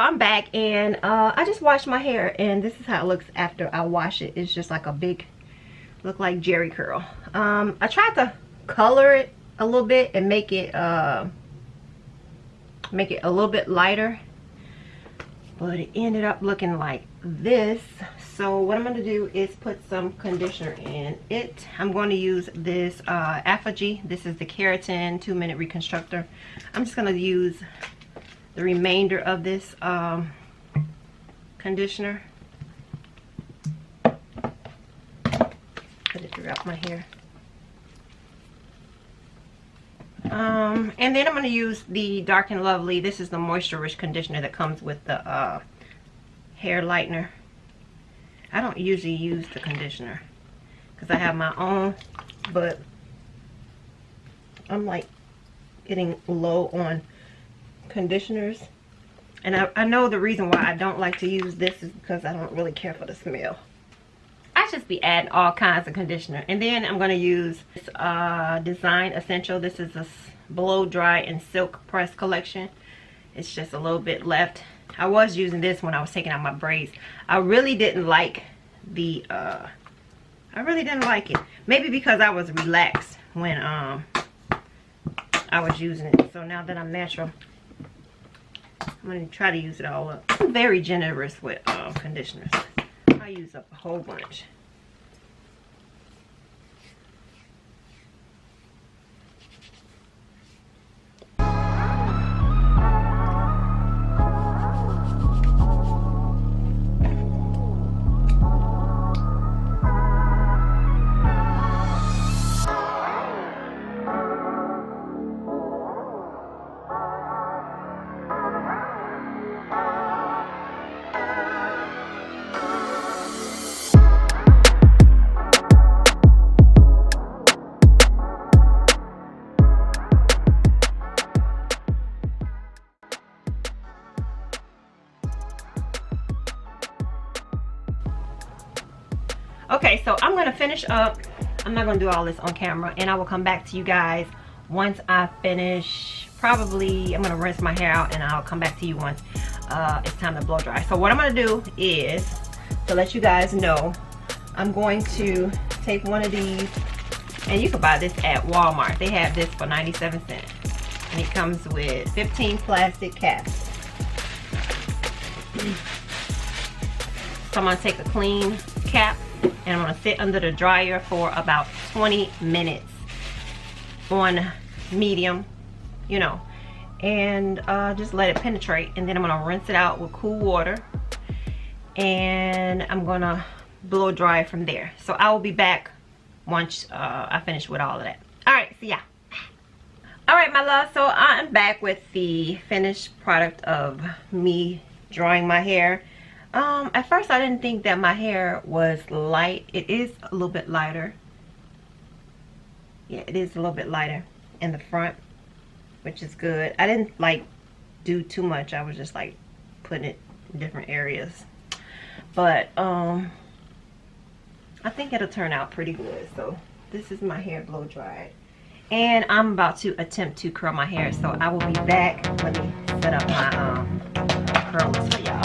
I'm back, and I just washed my hair, and this is how it looks after I wash it. It's just like a big, look like Jerry curl. I tried to color it a little bit and make it a little bit lighter, but it ended up looking like this. So what I'm going to do is put some conditioner in it. I'm going to use this Apogee. This is the Keratin 2-minute reconstructor. I'm just going to use the remainder of this conditioner. Put it throughout my hair. And then I'm going to use the Dark and Lovely. This is the Moisture Rich conditioner that comes with the hair lightener. I don't usually use the conditioner because I have my own, but I'm like getting low on conditioners, and I know the reason why I don't like to use this is because I don't really care for the smell. I just be adding all kinds of conditioner. And then I'm going to use this Design Essential. This is a blow dry and silk press collection. It's just a little bit left. I was using this when I was taking out my braids. I really didn't like the maybe because I was relaxed when I was using it. So now that I'm natural, I'm going to try to use it all up. I'm very generous with conditioners. I use up a whole bunch. Okay, so I'm gonna finish up. I'm not gonna do all this on camera, and I will come back to you guys once I finish. Probably I'm gonna rinse my hair out, and I'll come back to you once it's time to blow dry. So what I'm gonna do is, to let you guys know, I'm going to take one of these, and you can buy this at Walmart. They have this for 97 cents, and it comes with 15 plastic caps. So I'm gonna take a clean cap, and I'm going to sit under the dryer for about 20 minutes on medium, you know, and just let it penetrate. And then I'm going to rinse it out with cool water, and I'm going to blow dry from there. So I will be back once I finish with all of that. All right, so yeah. All right, my love, so I'm back with the finished product of me drying my hair. At first I didn't think that my hair was light. It is a little bit lighter. Yeah, it is a little bit lighter in the front, which is good. I didn't like do too much. I was just like putting it in different areas. But I think it'll turn out pretty good. So this is my hair blow dried. And I'm about to attempt to curl my hair. So I will be back. Let me set up my curlers for y'all.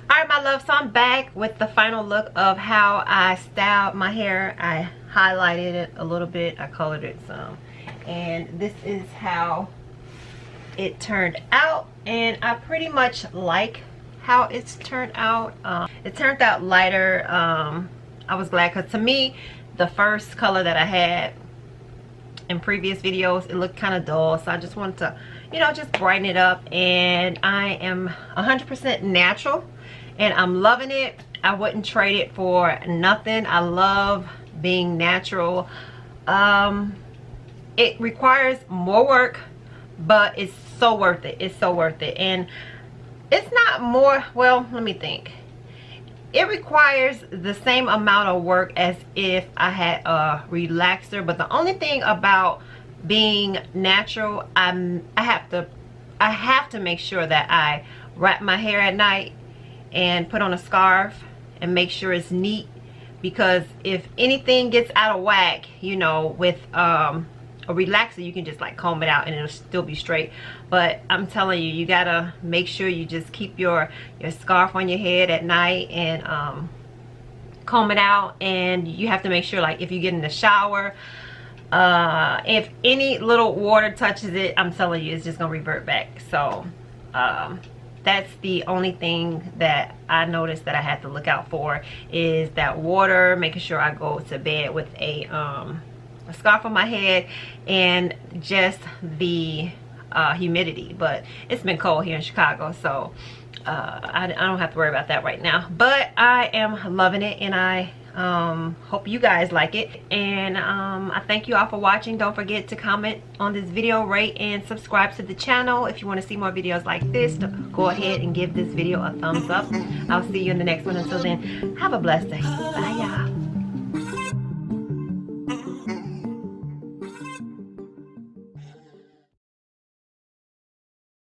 Alright, my love, so I'm back with the final look of how I styled my hair. I highlighted it a little bit, I colored it some, and this is how it turned out, and I pretty much like how it's turned out. It turned out lighter. I was glad, because to me the first color that I had in previous videos, it looked kind of dull, so I just wanted to, you know, just brighten it up. And I am 100% natural and I'm loving it. I wouldn't trade it for nothing. I love being natural. It requires more work, but it's so worth it. It's so worth it. And it's not more, well, let me think. It requires the same amount of work as if I had a relaxer, but the only thing about being natural, I have to make sure that I wrap my hair at night and put on a scarf and make sure it's neat, because if anything gets out of whack, you know, with a relaxer, you can just like comb it out and it'll still be straight. But I'm telling you, you gotta make sure you just keep your scarf on your head at night and comb it out. And you have to make sure, like, if you get in the shower, if any little water touches it, I'm telling you, it's just gonna revert back. So that's the only thing that I noticed that I had to look out for, is that water, making sure I go to bed with a scarf on my head, and just the humidity. But it's been cold here in Chicago, so I don't have to worry about that right now. But I am loving it, and I hope you guys like it. And I thank you all for watching. Don't forget to comment on this video, rate, and subscribe to the channel. If you want to see more videos like this, go ahead and give this video a thumbs up. I'll see you in the next one. Until then, have a blessed day. Bye, y'all.